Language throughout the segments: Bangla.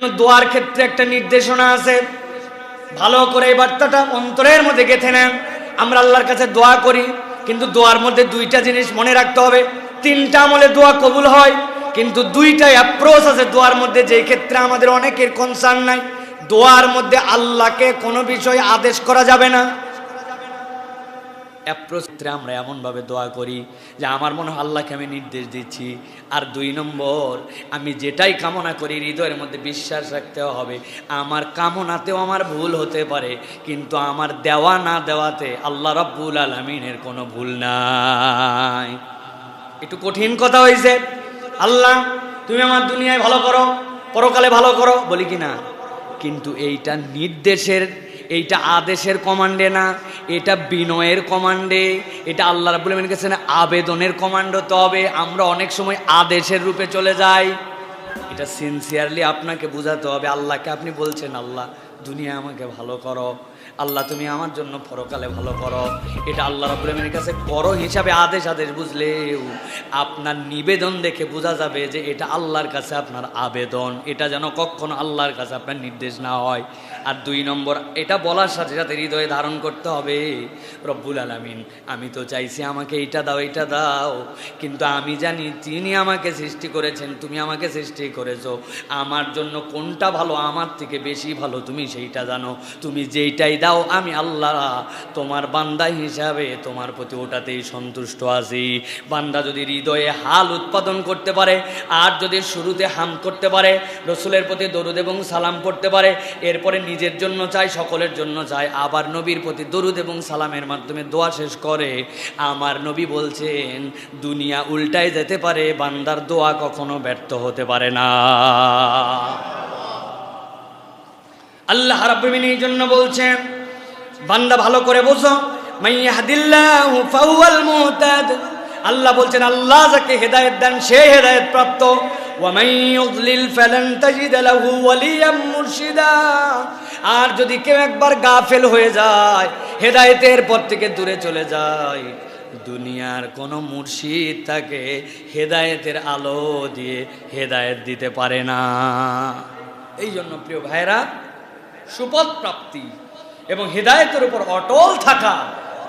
দোয়ার ক্ষেত্রে একটা নির্দেশনা আছে, ভালো করে এই বার্তাটা অন্তরের মধ্যে গেঁথে নেন। আমরা আল্লাহর কাছে দোয়া করি, কিন্তু দোয়ার মধ্যে দুইটা জিনিস মনে রাখতে হবে। তিনটা আমলে দোয়া কবুল হয়, কিন্তু দুইটা অ্যাপ্রোচ আছে দোয়ার মধ্যে, যেই ক্ষেত্রে আমাদের অনেকের কনসার্ন নাই। দোয়ার মধ্যে আল্লাহকে কোনো বিষয় আদেশ করা যাবে না। ক্ষেত্রে আমরা এমনভাবে দোয়া করি যে আমার মনে হয় আল্লাহকে আমি নির্দেশ দিচ্ছি। আর 2 নম্বর, আমি যেটাই কামনা করি হৃদয়ের মধ্যে বিশ্বাস রাখতে হবে আমার কামনাতেও আমার ভুল হতে পারে, কিন্তু আমার দেওয়া না দেওয়াতে আল্লাহ রাব্বুল আলামিনের কোনো ভুল নাই। একটু কঠিন কথা হয়েছে, আল্লাহ তুমি আমার দুনিয়ায় ভালো করো, পরকালে ভালো করো, বলি কি না? কিন্তু এইটা নির্দেশের, এইটা আদেশের কমান্ডে না, এটা বিনয়ের কমান্ডে, এটা আল্লাহ রাব্বুল আলামিনের কাছে না আবেদনের কমান্ড হতে হবে। আমরা অনেক সময় আদেশের রূপে চলে যাই। এটা সিনসিয়ারলি আপনাকে বোঝাতে হবে। আল্লাহকে আপনি বলছেন আল্লাহ দুনিয়া আমাকে ভালো করো, আল্লাহ তুমি আমার জন্য পরকালে ভালো করো। এটা আল্লাহ রাব্বুল আলামিনের কাছে করো হিসাবে আদেশ বুঝলেও আপনার নিবেদন দেখে বোঝা যাবে যে এটা আল্লাহর কাছে আপনার আবেদন, এটা যেন কখনো আল্লাহর কাছে আপনার নির্দেশ না হয়। আর 2 নম্বর, এটা বলার সাথে সাথে হৃদয়ে ধারণ করতে হবে রব্বুল আলামিন আমি তো চাইছি আমাকে এইটা দাও এইটা দাও, কিন্তু আমি জানি তিনি আমাকে সৃষ্টি করেছেন, তুমি আমাকে সৃষ্টি করেছো, আমার জন্য কোনটা ভালো, আমার থেকে বেশি ভালো তুমি সেইটা জানো। তুমি যেইটাই দাও আমি আল্লাহ তোমার বান্দা হিসাবে তোমার প্রতি ওটাতেই সন্তুষ্ট আছি। বান্দা যদি হৃদয়ে হাল উৎপাদন করতে পারে, আর যদি শুরুতে হাম করতে পারে, রসুলের প্রতি দরুদ এবং সালাম পড়তে পারে, এরপরে নিজের জন্য চাই, সকলের জন্য চাই, আবার নবীর প্রতি দরুদ এবং সালামের মাধ্যমে দোয়া শেষ করে, আমার নবী বলছেন দুনিয়া উল্টায় যেতে পারে, বান্দার দোয়া কখনো ব্যর্থ হতে পারে না। আল্লাহ রাব্বুল আলামিন এই জন্য বলছেন, বান্দা ভালো করে বোঝো, মাইয়াহদিল্লাহু ফাহুয়াল মুহতাদ। আল্লাহ বলছেন আল্লাহ যাকে হেদায়েত দেন সে হেদায়েত প্রাপ্ত, ওয়া মান ইউদ্লিল ফালান তাজিদ লাহু ওয়ালিয়াম মুরশিদা। আর যদি কেউ একবার গাফেল হয়ে যায়, হেদায়েতের পথ থেকে দূরে চলে যায়, দুনিয়ার কোনো মুর্শিদ তাকে হেদায়েতের আলো দিয়ে হেদায়েত দিতে পারে না। এই জন্য প্রিয় ভাইরা, সুপথ প্রাপ্তি এবং হেদায়েতের উপর অটল থাকা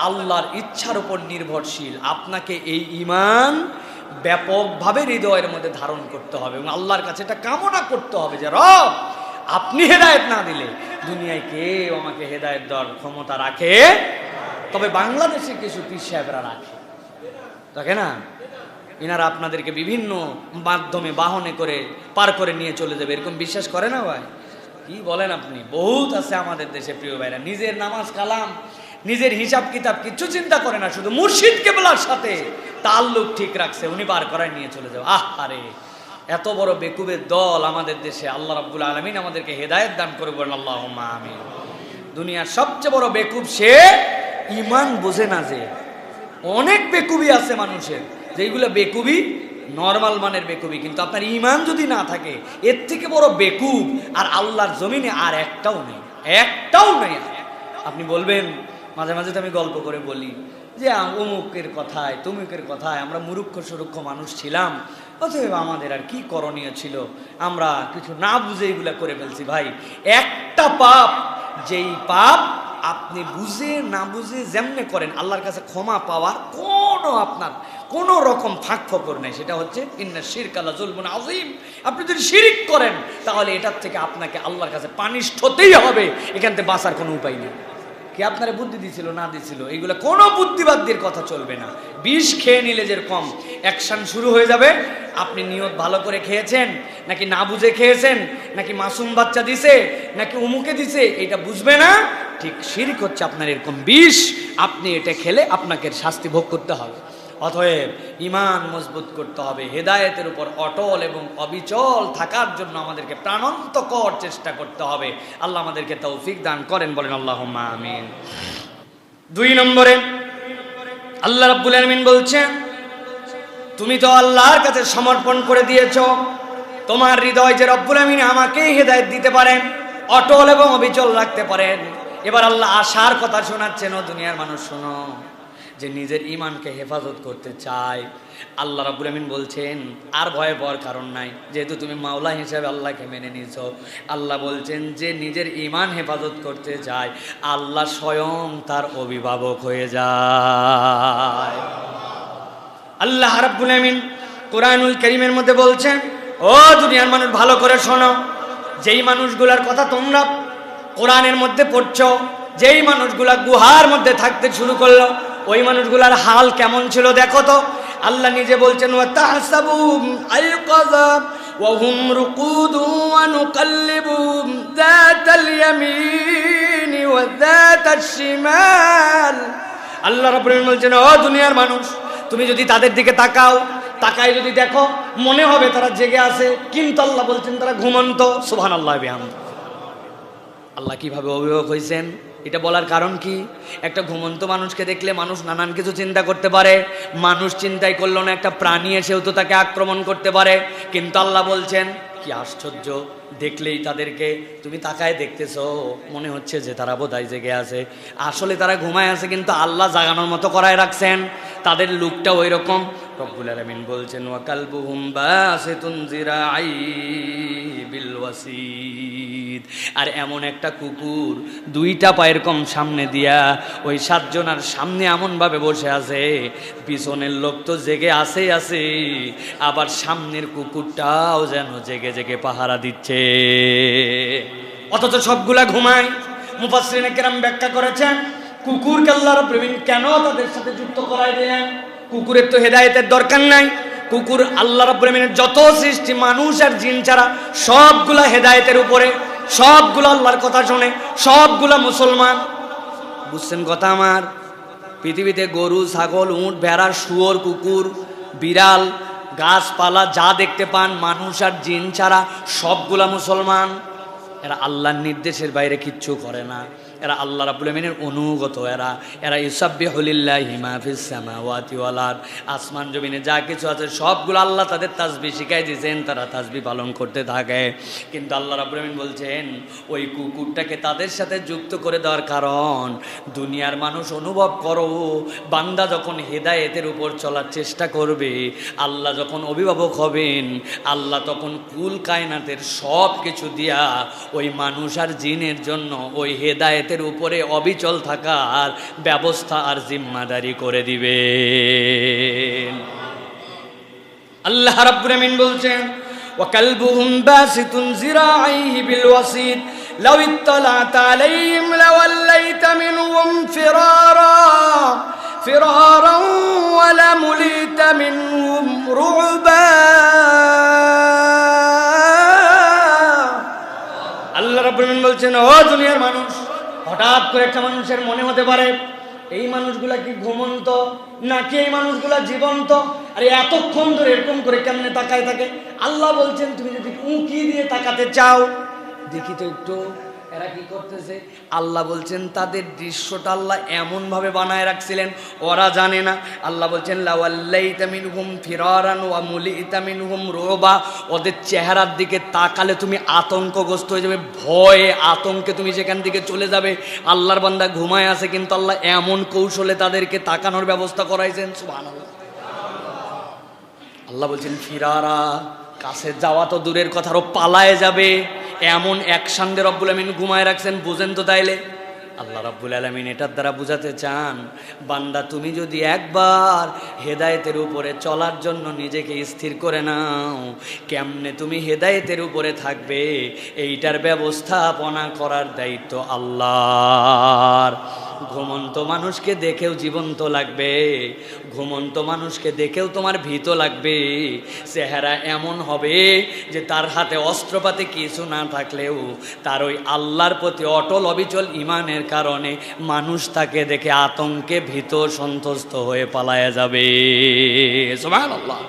আল্লাহর ইচ্ছার উপর নির্ভরশীল। আপনাকে এই ঈমান ব্যাপকভাবে হৃদয়ের মধ্যে ধারণ করতে হবে এবং আল্লাহর কাছে এটা কামনা করতে হবে যে রব আপনি হেদায়েত না দিলে দুনিয়ায় কেউ আমাকে হেদায়েত দেওয়ার ক্ষমতা রাখে। তবে বাংলাদেশে কিছু পীর সাহেবরা রাখে না, এনারা আপনাদেরকে বিভিন্ন মাধ্যমে বাহনে করে পার করে নিয়ে চলে যাবে, এরকম বিশ্বাস করে না ভাই? কি বলেন আপনি? বহুত আছে আমাদের দেশে প্রিয় ভাইরা, নিজের নামাজ কালাম নিজের হিসাব কিতাব কিচ্ছু চিন্তা করে না, শুধু মুর্শিদ কেবলার সাথে তাল্লুক ঠিক রাখছে, উনি বার করায় নিয়ে চলে যাও। আরে এত বড় বেকুবের দল আমাদের দেশে। আল্লাহ রাব্বুল আলামিন আমাদেরকে হেদায়েত দান করে, বলেন আল্লাহুম্মা আমিন। দুনিয়ার সবচেয়ে বড় বেকুব সে ঈমান বোঝে না। যে অনেক বেকুবি আছে মানুষের, যেগুলো বেকুবি নরমাল মানের বেকুবি, কিন্তু আপনার ঈমান যদি না থাকে এর থেকে বড় বেকুব আর আল্লাহর জমিনে আর একটাও নেই, একটাও নেই। আপনি বলবেন, মাঝে মাঝে তো আমি গল্প করে বলি যে অমুকের কথায় তমুকের কথায় আমরা মূর্খ সুরক্ষ মানুষ ছিলাম, অতএব আমাদের আর কি করণীয় ছিল, আমরা কিছু না বুঝে এগুলা করে ফেলছি। ভাই, একটা পাপ, যেই পাপ আপনি বুঝে না বুঝে যেমনে করেন আল্লাহর কাছে ক্ষমা পাওয়ার কোনো আপনার কোনো রকম ফাঁক ফকর নেই, সেটা হচ্ছে ইন্না শিরকা লাযুলমুন আযীম। আপনি যদি শিরিক করেন তাহলে এটার থেকে আপনাকে আল্লাহর কাছে পানিশড হতেই হবে, এখান থেকে বাঁচার কোনো উপায় নেই। কে আপনারা বুদ্ধি দিছিল না দিছিল এইগুলো কোনো বুদ্ধিবাদীর কথা চলবে না। বিষ খেয়ে নিলে যেরকম অ্যাকশন শুরু হয়ে যাবে, আপনি নিয়ত ভালো করে খেয়েছেন নাকি না বুঝে খেয়েছেন, নাকি মাসুম বাচ্চা দিছে নাকি উমুকে দিছে, এটা বুঝবে না। ঠিক শিরক হচ্ছে আপনার এরকম বিষ, আপনি এটা খেলে আপনাকে শাস্তি ভোগ করতে হবে। অতএব ঈমান মজবুত করতে হবে, হেদায়েতের উপর অটল এবং অবিচল থাকার জন্য আমাদেরকে প্রাণান্তকর চেষ্টা করতে হবে। আল্লাহ আমাদেরকে তৌফিক দান করেন, বলেন আল্লাহুম্মা আমিন। 2 নম্বরে আল্লাহ রাব্বুল আলামিন বলছেন, তুমি তো আল্লাহর কাছে সমর্পণ করে দিয়েছো, তোমার হৃদয় যে রব্বুল আলামিন আমাকেই হেদায়েত দিতে পারেন, অটল এবং অবিচল রাখতে পারেন। এবার আল্লাহ আশার কথা শোনাচ্ছেন, ও দুনিয়ার মানুষ শোনো, যে নিজের ঈমানকে হেফাজত করতে চায়, আল্লাহ রাব্বুল আমিন বলছেন আর ভয় পাওয়ার কারণ নাই, যেহেতু তুমি মাওলা হিসেবে আল্লাহকে মেনে নিয়েছো। আল্লাহ বলছেন যে নিজের ঈমান হেফাজত করতে চায়, আল্লাহ স্বয়ং তার অভিভাবক হয়ে যায়। আল্লাহ রাব্বুল আমিন কোরআনুল কারীমের মধ্যে বলছেন, ও দুনিয়ার মানুষ ভালো করে শোনো, যেই মানুষগুলার কথা তোমরা কোরআনের মধ্যে পড়ছো, যেই মানুষগুলা গুহার মধ্যে থাকতে শুরু করলো, ওই মানুষগুলার হাল কেমন ছিল দেখো তো। আল্লাহ নিজে বলছেন, ওয়া তাহসাবুহুম আইকাযা ওয়া হুম রুকুদু ওয়া নুকাল্লিবুহুম যাতাল ইয়ামিনি ওয়া যাতাশ শিমাল। আল্লাহ রাব্বুল আলামিন বলছেন, ও দুনিয়ার মানুষ, তুমি যদি তাদের দিকে তাকাও, তাকায় যদি দেখো, মনে হবে তারা জেগে আছে, কিন্তু আল্লাহ বলছেন তারা ঘুমন্ত। সুবহানাল্লাহ বিহামদ। আল্লাহ কিভাবে অভিভাবক হয়েছেন এটা বলার কারণ কি? একটা ঘুমন্ত মানুষকে দেখলে মানুষ নানান কিছু চিন্তা করতে পারে। মানুষ চিন্তাই করলো না, একটা প্রাণী এসেও তো তাকে আক্রমণ করতে পারে। কিন্তু আল্লাহ বলছেন, কি আশ্চর্য, দেখলেই তাদেরকে তুমি তাকায় দেখতেছো, মনে হচ্ছে যে তারা বোধহয় জেগে আছে, আসলে তারা ঘুমায় আছে, কিন্তু আল্লাহ জাগানোর মতো করায় রাখছেন। তাদের লুকটা ওই রকম। রব্বুল আলামিন বলছেন, ওয়া কালবুহুম বাসিতুন যিরাই বিল ওয়াসিদ। আর এমন একটা কুকুর দুইটা পায়ের কম সামনে দিয়া ওই সাতজনের সামনে এমনভাবে বসে আছে, পিছনের লোক তো জেগে আছে, আবার সামনের কুকুরটাও যেন জেগে জেগে পাহারা দিচ্ছে, অথচ সবগুলা ঘুমায়। মুফাসসিরিনে কেরাম ব্যাখ্যা করেছেন, কুকুরকে আল্লাহ রাব্বুল আমিন কেন তাদের সাথে যুক্ত করায় দিলেন? কুকুরের তো হেদায়েতের দরকার নাই। কুকুর আল্লাহ রাব্বুল আমিনের যত সৃষ্টি মানুষ আর জিন ছাড়া সবগুলা হেদায়েতের উপরে, সবগুলো আল্লাহর কথা শোনে, সবগুলা মুসলমান। বুঝছেন কথা আমার? পৃথিবীতে গরু, ছাগল, উট, ভেড়া, শুয়োর, কুকুর, বিড়াল, গাছপালা যা দেখতে পান মানুষ আর জিন ছাড়া সবগুলা মুসলমান। এরা আল্লাহর নির্দেশের বাইরে কিচ্ছু করে না, এরা আল্লাহ রাব্বুল আমিনের অনুগত। এরা ইউসাব্বিহু লিল্লাহি মা ফিস সামাওয়াতি ওয়াল আরদ। আসমান জমিনে যা কিছু আছে সবগুলো আল্লাহ তাদের তাসবিহ শিখাই দিয়েছেন, তারা তাসবিহ পালন করতে থাকে। কিন্তু আল্লাহ রাব্বুল আমিন বলছেন, ওই কুকুরটাকে তাদের সাথে যুক্ত করে দেওয়ার কারণ, দুনিয়ার মানুষ অনুভব করো, বান্দা যখন হেদায়েতের উপর চলার চেষ্টা করবে, আল্লাহ যখন অভিভাবক হবেন, আল্লাহ তখন কুল কায়নাতের সব কিছু দিয়া ওই মানুষ আর জিনের জন্য ওই হেদায়েতের উপরে অবিচল থাকার ব্যবস্থা আর জিম্মাদারি করে দিবেন। আল্লাহ রাব্বুল আমিন বলছেন, ওয়া কালবুহুম বাসিতুন যিরাইহি বিল ওয়াসিদ লাউ ইত্তালা'তা আলাইহিম লাওয়াল্লাইতা মিনহুম ফিরারান ওয়া লামুলিতা মিনহুম রু'বা। আল্লাহ রাব্বুল আমিন বলছেন, ও দুনিয়ার মানুষ, হঠাৎ করে একটা মানুষের মনে হতে পারে এই মানুষগুলা কি ঘুমন্ত নাকি এই মানুষগুলা জীবন্ত, আরে এতক্ষণ ধরে এরকম করে কেমনে তাকায় থাকে? আল্লাহ বলছেন, তুমি যদি উঁকি দিয়ে তাকাতে চাও, দেখি তো একটু এরা কি করতেছে। আল্লাহ বলছেন তাদের দৃশ্যটা আল্লাহ এমন ভাবে বানায় রাখছিলেন ওরা জানে না। আল্লাহ বলছেন, লাওয়াল্লাইতা মিনহুম ফিরারান ওয়া মুলিতা মিনহুম রুবা। ওদের চেহারার দিকে তাকালে তুমি আতঙ্কগ্রস্ত হয়ে যাবে, ভয়ে আতঙ্কে তুমি সেখান থেকে চলে যাবে। আল্লাহর বান্দা ঘুমায় আছে, কিন্তু আল্লাহ এমন কৌশলে তাদেরকে তাকানোর ব্যবস্থা করাইছেন। সুবহানাল্লাহ। আল্লাহ বলছেন ফিরারা, কাছে যাওয়া তো দূরের কথা, আরো পালায় যাবে, এমন অ্যাকশন দিয়ে রব্বুল আমিন ঘুমায় রাখছেন। বুঝেন তো তাইলে আল্লাহ রাব্বুল আলামিন এটার দ্বারা বুঝাতে চান, বান্দা তুমি যদি একবার হেদায়েতের উপরে চলার জন্য নিজেকে স্থির করে নাও, কেমনে তুমি হেদায়েতের উপরে থাকবে এইটার ব্যবস্থাপনা করার দায়িত্ব আল্লাহর। ঘুমন্ত মানুষকে দেখেও জীবন্ত লাগবে, ঘুমন্ত মানুষকে দেখেও তোমার ভীত লাগবে। চেহারা এমন হবে যে তার হাতে অস্ত্রপাতি কিছু না থাকলেও তার ওই আল্লাহর প্রতি অটল অবিচল ঈমানের কারণে মানুষ তাকে দেখে আতঙ্কে ভীত সন্ত্রস্ত হয়ে পালায়া যাবে। সুবহানাল্লাহ।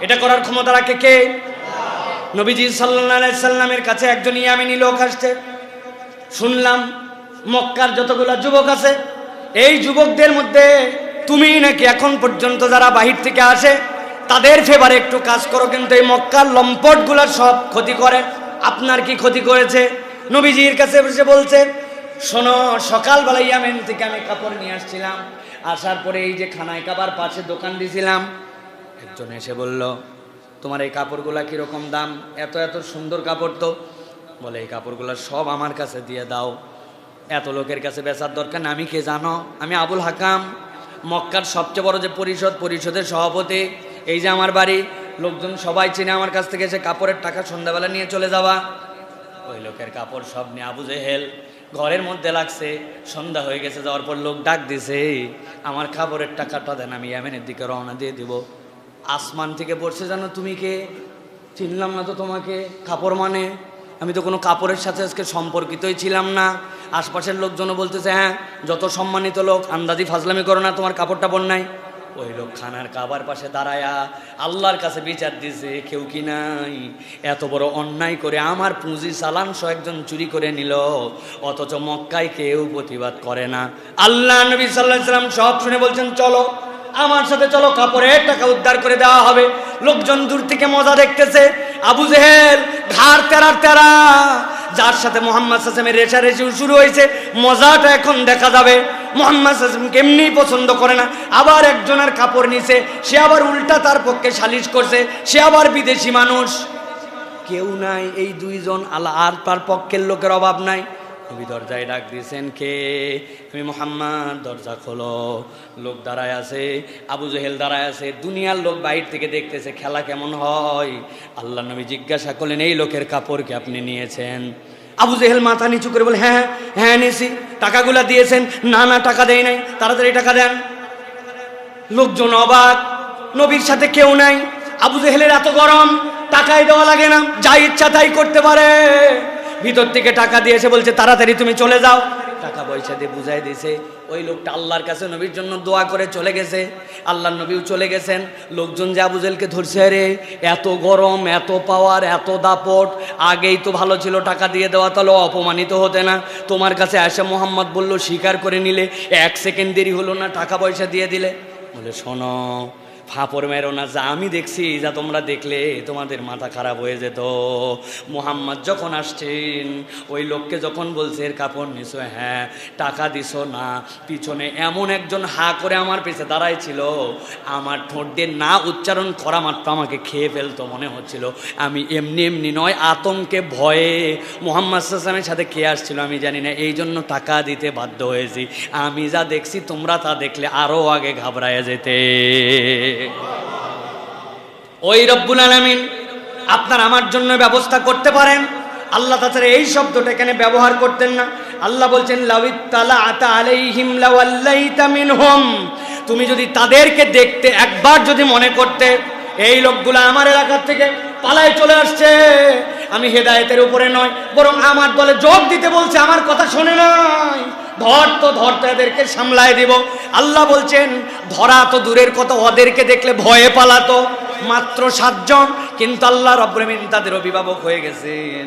এটা করার ক্ষমতা রাখে কে? নবীজি সাল্লাল্লাহু আলাইহি সাল্লামের কাছে একজন ইয়ামেনি লোক আসছে। শুনলাম মক্কার যতগুলা যুবক আছে, এই যুবকদের মধ্যে তুমি নাকি এখন পর্যন্ত যারা বাহির থেকে আসে তাদের ফেভারে একটু কাজ করো, কিন্তু এই মক্কার লম্পটগুলা সব ক্ষতি করে। আপনার কি ক্ষতি করেছে? নবীজির কাছে এসে বলছে, শোনো, সকালবেলা ইয়ামেন থেকে আমি কাপড় নিয়ে আসছিলাম, আসার পরে এই যে খানায় কাবার পাশে দোকান দিয়েছিলাম, একজন এসে বলল, তোমার এই কাপড়গুলা কিরকম দাম? এত এত সুন্দর কাপড় তো। বলে, এই কাপড়গুলো সব আমার কাছে দিয়ে দাও, এত লোকের কাছে বেচার দরকার না। আমি কে জানো? আমি আবুল হাকাম, মক্কার সবচেয়ে বড় যে পরিষদের সভাপতি। এই যে আমার বাড়ি, লোকজন সবাই চিনে আমার কাছ থেকে এসে কাপড়ের টাকা সন্ধ্যাবেলা নিয়ে চলে যাওয়া। ওই লোকের কাপড় সব নিয়ে আবু জেহেল ঘরের মধ্যে লাগছে। সন্ধ্যা হয়ে গেছে, যাওয়ার পর লোক ডাক দিছে, আমার কাপড়ের টাকাটা দেন, আমি ইয়েমেনের দিকে রওনা দিয়ে দিব। আসমান থেকে পড়ছে, জানো তুমি কে? চিনলাম না তো তোমাকে। কাপড় মানে? আমি তো কোনো কাপড়ের সাথে আজকে সম্পর্কিতই ছিলাম না। আশপাশের লোকজনও বলতেছে, হ্যাঁ যত সম্মানিত লোক, আন্দাজি ফাজলামি করো না, তোমার কাপড় টাপড় নাই। ওই লোক খানার কাবার পাশে দাঁড়ায়া আল্লাহর কাছে বিচার দিছে, কেউ কি নাই? এত বড় অন্যায় করে আমার পুঁজি চালান সহ একজন চুরি করে নিল, অথচ মক্কায় কেউ প্রতিবাদ করে না। আল্লাহ নবী সাল্লাল্লাহু আলাইহি ওয়াসাল্লাম সব শুনে বলছেন, চলো আমার সাথে চলো, কাপড়ের টাকা উদ্ধার করে দেওয়া হবে। লোকজন দূর থেকে মজা দেখতেছে। আবু জেহেল ঘাড় তেরা, যার সাথে মুহাম্মদ সাল্লাল্লাহু আলাইহি ওয়াসাল্লামের রেষারেষি শুরু হয়েছে, মজাটা এখন দেখা যাবে। মুহাম্মদ সাল্লাল্লাহু আলাইহি ওয়াসাল্লাম কেমনি পছন্দ করে না, আবার একজনের কাপড় নিছে, সে আবার উল্টা তার পক্ষে সালিশ করছে, সে আবার বিদেশি মানুষ। কেউ নাই, এই দুইজন আল্লাহ, আর তার পক্ষের লোকের অভাব নাই। নবী দরজায় ডাক দিয়েছেন, কে? আমি মুহাম্মদ, দরজা খোলো। লোক দাঁড়ায় আছে, আবু জেহেল দাঁড়ায় আছে, দুনিয়ার লোক বাইর থেকে দেখতেছে খেলা কেমন হয়। আল্লাহ নবী জিজ্ঞাসা করলেন, এই লোকের কাপড় কি আপনি নিয়েছেন? আবু জেহেল মাথা নিচু করে বলে, হ্যাঁ হ্যাঁ নিয়েছি। টাকাগুলা দিয়েছেন? না না, টাকা দেয় নাই। তাড়াতাড়ি টাকা দেন। লোকজন অবাক, নবীর সাথে কেউ নাই। আবু জেহেলের এত গরম, টাকাই দেওয়া লাগে না, যা ইচ্ছা তাই করতে পারে। ভিতর থেকে টাকা দিয়েছে, বলছে তাড়াতাড়ি তুমি চলে যাও। টাকা পয়সা দিয়ে বুঝাই দিয়েছে। ওই লোকটা আল্লাহর কাছে নবীর জন্য দোয়া করে চলে গেছে। আল্লাহর নবীও চলে গেছেন। লোকজন যে আবু জেহেলকে ধরছে, রে এত গরম, এত পাওয়ার, এত দাপট, আগেই তো ভালো ছিল টাকা দিয়ে দেওয়া, তাহলে অপমানিত হতে না। তোমার কাছে আসে মোহাম্মদ বলল, স্বীকার করে নিলে, 1 সেকেন্ড দেরি হলো না, টাকা পয়সা দিয়ে দিলে। বলে, শোনো, ফাপড় মেরো না, যা আমি দেখছি, যা তোমরা দেখলে তোমাদের মাথা খারাপ হয়ে যেত। মুহাম্মদ যখন আসছেন, ওই লোককে যখন বলছে এর কাপড় নিছো, হ্যাঁ, টাকা দিছো না, পিছনে এমন একজন হা করে আমার পেছে দাঁড়াই ছিল, আমার ঠোঁট দিয়ে না উচ্চারণ করা মাত্র আমাকে খেয়ে ফেলতো মনে হচ্ছিল। আমি এমনি এমনি নয়, আতঙ্কে ভয়ে, মুহাম্মদ সাল্লাল্লাহু আলাইহি ওয়াসাল্লামের সাথে কে আসছিল আমি জানি না, এই জন্য টাকা দিতে বাধ্য হয়েছি। আমি যা দেখছি তোমরা তা দেখলে আরো আগে ঘাবড়ায় যেতে। ওই রব্বুল আলামিন আপনার আমার জন্য ব্যবস্থা করতে পারেন। আল্লাহ তাছাড়া এই শব্দটা এখানে ব্যবহার করতেন না। আল্লাহ বলছেন, লাউইত্তালাআতা আলাইহিম লাওয়াল্লাইতা মিনহুম, তুমি যদি তাদেরকে দেখতে, একবার যদি মনে করতে এই লোকগুলো আমার এলাকার থেকে পালায় চলে আসছে, আমি হেদায়েতের উপরে নয়, বরং আমার দলে যোগ দিতে বলছে, আমার কথা শোনে নাই, ধরতো এদেরকে সামলায় দিব। আল্লাহ বলছেন, ধরা তো দূরের কথা, ওদেরকে দেখলে ভয়ে পালাতো। মাত্র 7 জন, কিন্তু আল্লাহ রাব্বুল আমিন তাদের অভিভাবক হয়ে গেছেন।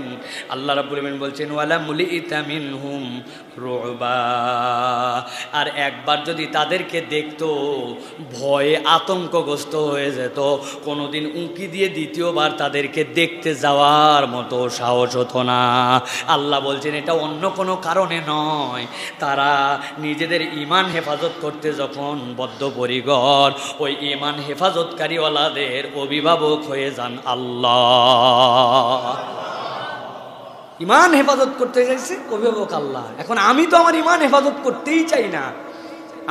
আল্লাহ রাব্বুল আমিন বলছেন, ওয়ালা মুলিতা মিনহুম রুবা, আর একবার যদি তাদেরকে দেখতো ভয়ে আতঙ্কগ্রস্ত হয়ে যেত, কোনোদিন উঁকি দিয়ে দ্বিতীয়বার তাদেরকে দেখতে যাওয়ার মতো সাহস হতো না। আল্লাহ বলছেন, এটা অন্য কোনো কারণে নয়, তারা নিজেদের ঈমান হেফাজত করতে যখন বদ্ধপরিকর, ওই ঈমান হেফাজতকারীওয়ালাদের অভিভাবক হয়ে যান আল্লাহ। ঈমান হেফাজত করতে চাইছে, অভিভাবক আল্লাহ। এখন আমি তো আমার ঈমান হেফাজত করতেই চাই না,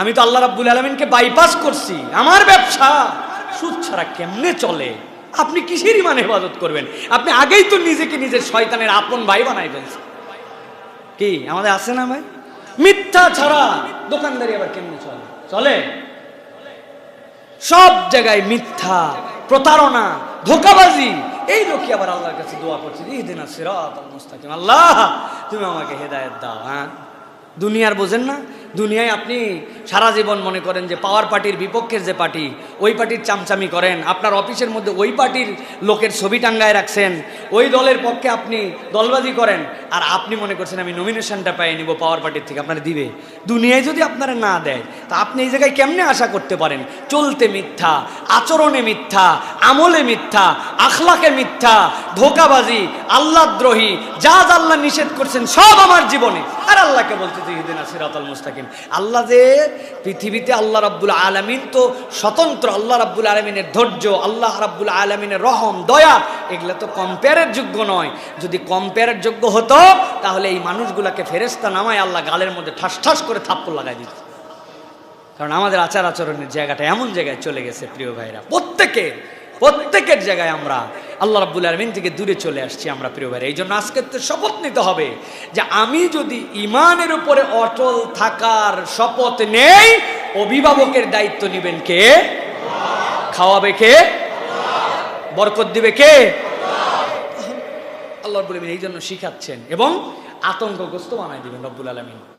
আমি তো আল্লাহ রাব্বুল আলামিনকে বাইপাস করছি। আমার ব্যবসা সুদ ছাড়া কেমনে চলে? আপনি কিসের ঈমান হেফাজত করবেন? আপনি আগেই তো নিজেকে নিজের শয়তানের আপন ভাই বানাই ফেলছেন। কি আমাদের আছে না ভাই? মিথ্যা ছাড়া দোকানদারি আবার কেমনে চলে? চলে সব জায়গায় মিথ্যা, প্রতারণা, ধোঁকাবাজি। এই লোকই আবার আল্লাহর কাছে দোয়া করছে, ইহদিনাস সিরাতাল মুস্তাকিম, আল্লাহ তুমি আমাকে হেদায়েত দাও। হ্যাঁ, দুনিয়ার বোঝেন না? দুনিয়ায় আপনি সারা জীবন মনে করেন যে পাওয়ার পার্টির বিপক্ষের যে পার্টি, ওই পার্টির চামচামি করেন, আপনার অফিসের মধ্যে ওই পার্টির লোকের ছবি টাঙ্গায় রাখছেন, ওই দলের পক্ষে আপনি দলবাজি করেন, আর আপনি মনে করছেন আমি নমিনেশনটা পাই নিব পাওয়ার পার্টির থেকে, আপনারা দিবে। দুনিয়ায় যদি আপনারা না দেয়, তা আপনি এই জায়গায় কেমনে আশা করতে পারেন? চলতে মিথ্যা, আচরণে মিথ্যা, আমলে মিথ্যা, আখলাকে মিথ্যা, ধোঁকাবাজি, আল্লাহদ্রোহী, যা আল্লাহ নিষেধ করছেন সব আমার জীবনে। আর আল্লাহকে বলতে যে ইহদিনাস সিরাতাল মুস্তাকিম, হাকিম। আল্লাহ যে পৃথিবীতে আল্লাহ রাব্বুল আলামিন তো স্বতন্ত্র, আল্লাহ রাব্বুল আলামিনের ধৈর্য, আল্লাহ রাব্বুল আলামিনের রহম, দয়া, এগুলো তো কম্পেয়ারের যোগ্য নয়। যদি কম্পেয়ারের যোগ্য হতো তাহলে এই মানুষগুলাকে ফেরেশতা নামায় আল্লাহ গালের মধ্যে ঠাস ঠাস করে থাপ্পড় লাগাই দিত। কারণ আমাদের আচার আচরণের জায়গাটা এমন জায়গায় চলে গেছে প্রিয় ভাইরা, প্রত্যেকের জায়গায় আমরা আল্লাহ রাব্বুল আলামিন থেকে দূরে চলে আসছি আমরা প্রিয় ভাইরা। এই জন্য আজকে তো শপথ নিতে হবে যে আমি যদি ঈমানের উপরে অটল থাকার শপথ নেই, অভিভাবকের দায়িত্ব নেবেন কে? খাওয়াবে কে? বরকত দিবে কে? আল্লাহ রাব্বুল আলামিন এই জন্য শিখাচ্ছেন এবং আতঙ্কগ্রস্ত বানাই দিবেন রব্বুল আলামিন।